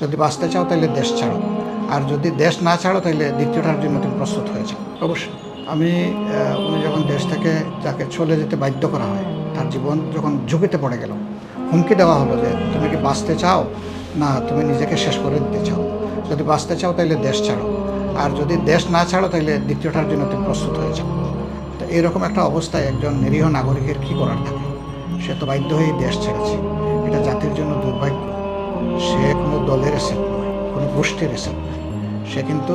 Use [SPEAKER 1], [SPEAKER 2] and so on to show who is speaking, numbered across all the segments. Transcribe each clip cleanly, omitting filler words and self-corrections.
[SPEAKER 1] যদি বাঁচতে চাও তাহলে দেশ ছাড়ো, আর যদি দেশ না ছাড়ো তাহলে দ্বিতীয়টার জন্য তুমি প্রস্তুত হয়ে যাও। অবশ্যই আমি উনি যখন দেশ থেকে যাকে চলে যেতে বাধ্য করা হয়, তার জীবন যখন ঝুঁকিতে পড়ে গেল, হুমকি দেওয়া হলো যে তুমি কি বাঁচতে চাও না তুমি নিজেকে শেষ করে দিতে চাও, যদি বাঁচতে চাও তাহলে দেশ ছাড়ো, আর যদি দেশ না ছাড়ো তাহলে দ্বিতীয়টার জন্য তুমি প্রস্তুত হয়ে যাও। তো এরকম একটা অবস্থায় একজন নিরীহ নাগরিকের কী করার থাকে? সে তো বাধ্য হয়েই দেশ ছেড়েছে। এটা জাতির জন্য দুর্ভাগ্য। সে কোনো দলের এসেট নয়, কোনো গোষ্ঠীর এসেট নয়, সে কিন্তু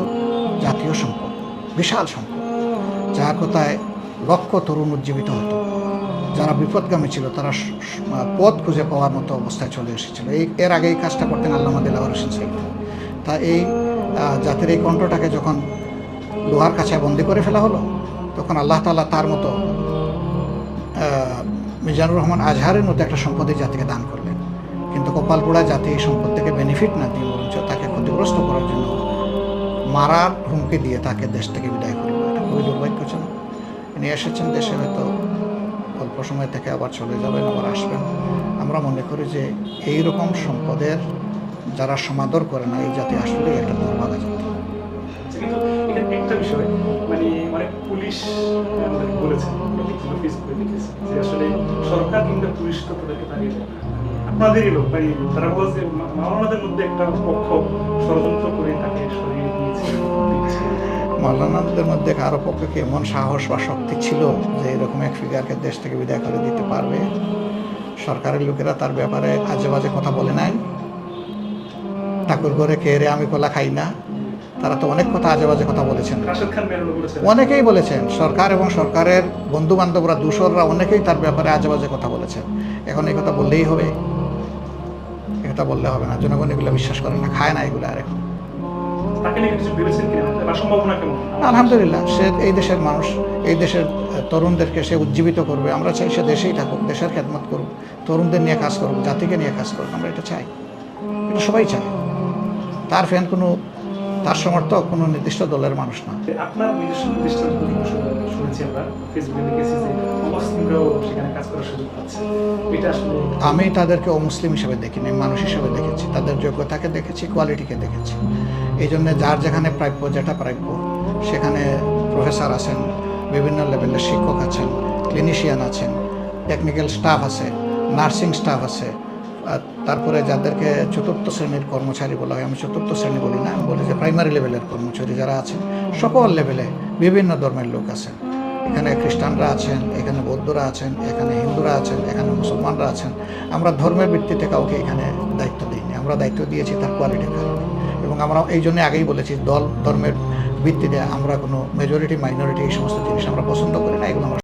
[SPEAKER 1] জাতীয় সম্পদ, বিশাল সম্পদ, যার কথায় লক্ষ তরুণ উজ্জীবিত হতো। যারা বিপদগামী ছিল তারা পথ খুঁজে পাওয়ার মতো অবস্থায় চলে এসেছিল। এর আগে এই কাজটা করতেন আল্লামা দেলাওয়ার হোসেন সাইদ। তা এই জাতির এই কণ্ঠটাকে যখন লোহার কাছায় বন্দি করে ফেলা হলো, তখন আল্লাহ তাআলা তার মতো মিজানুর রহমান আজহারের মতো একটা সম্পদের জাতিকে দান করলেন। কিন্তু কপালপোড়া জাতি এই সম্পদ থেকে বেনিফিট না দিয়ে বরঞ্চ তাকে ক্ষতিগ্রস্ত করার জন্য মারার হুমকি দিয়ে তাকে দেশ থেকে বিদায় করল। এটা খুবই দুর্ভাগ্যজনক। নিয়ে এসেছেন দেশে, হয়তো অল্প সময় থেকে আবার চলে যাবেন, আবার আসবেন। আমরা মনে করি যে এই রকম সম্পদের যারা সমাদর করে না, এই জাতি আসলে একটা দুর্ভাগা জাতি।
[SPEAKER 2] কিন্তু এটা একটা বিষয়, মানে অনেক পুলিশ আমাদেরকে বলেছেন, ফেসবুকে দেখেছি যে আসলে সরকার কিংবা পুলিশ তো তাদেরকে তাড়িয়ে দেয়, আপনাদেরই লোক, মানে তারা বলছে মাওলানাদের মধ্যে একটা পক্ষ ষড়যন্ত্র করে তাকে সরিয়ে দিয়েছে।
[SPEAKER 1] মাওলানাদের মধ্যে কারো পক্ষে কি এমন সাহস বা শক্তি ছিল যে এরকম এক ফিগারকে দেশ থেকে বিদায় করে দিতে পারবে? সরকারের লোকেরা তার ব্যাপারে আজে বাজে কথা বলে নাই? ঠাকুর ঘরে খেয়ে রে আমি কলা খাই না, তারা তো অনেক কথা আজে বাজে কথা বলেছেন, অনেকেই বলেছেন। সরকার এবং সরকারের বন্ধু বান্ধবরা, দূষররা অনেকেই তার ব্যাপারে আজে বাজে কথা বলেছেন। এখন এই কথা বললেই হবে? এটা বললে হবে না, জনগণ এগুলো বিশ্বাস করে না, খায় না এগুলো। আর এখন আলহামদুলিল্লাহ, সে এই দেশের মানুষ, এই দেশের তরুণদেরকে সে উজ্জীবিত করবে। আমরা চাই সে দেশেই থাকুক, দেশের খেদমত করুক, তরুণদের নিয়ে কাজ করুক, জাতিকে নিয়ে কাজ করুক। আমরা এটা চাই, এটা সবাই চায়। তার ফ্যান কোনো, তার সমর্থক কোনো নির্দিষ্ট দলের মানুষ না।
[SPEAKER 2] আপনার নিজস্ব নির্দিষ্ট শুনেছি, আমরা ফেসবুকে দেখেছি যে অমুসলিমরাও সেখানে কাজ করার সুযোগ পাচ্ছে। এটা আসলে
[SPEAKER 1] আমি তাদেরকে অমুসলিম হিসেবে দেখিনি, মানুষ হিসেবে দেখেছি। তাদের যোগ্যতাকে দেখেছি, কোয়ালিটিকে দেখেছি। এই জন্যে যার যেখানে প্রাপ্য, যেটা প্রাপ্য, সেখানে প্রফেসর আছেন, বিভিন্ন লেভেলের শিক্ষক আছেন, ক্লিনিশিয়ান আছেন, টেকনিক্যাল স্টাফ আছে, নার্সিং স্টাফ আছে, তারপরে যাদেরকে চতুর্থ শ্রেণীর কর্মচারী বলা হয়, আমি চতুর্থ শ্রেণী বলি না, আমি বলি যে প্রাইমারি লেভেলের কর্মচারী যারা আছেন, সকল লেভেলে বিভিন্ন ধর্মের লোক আছেন। এখানে খ্রিস্টানরা আছেন, এখানে বৌদ্ধরা আছেন, এখানে হিন্দুরা আছেন, এখানে মুসলমানরা আছেন। আমরা ধর্মের ভিত্তিতে কাউকে এখানে দায়িত্ব দিইনি, আমরা দায়িত্ব দিয়েছি তার কোয়ালিটির কারণে। এবং আমরা এই জন্য আগেই বলেছি, দল ধর্মের ভিত্তিতে আমরা কোনো মেজরিটি মাইনরিটি এই সমস্ত জিনিস আমরা পছন্দ করি না। এগুলো আমরা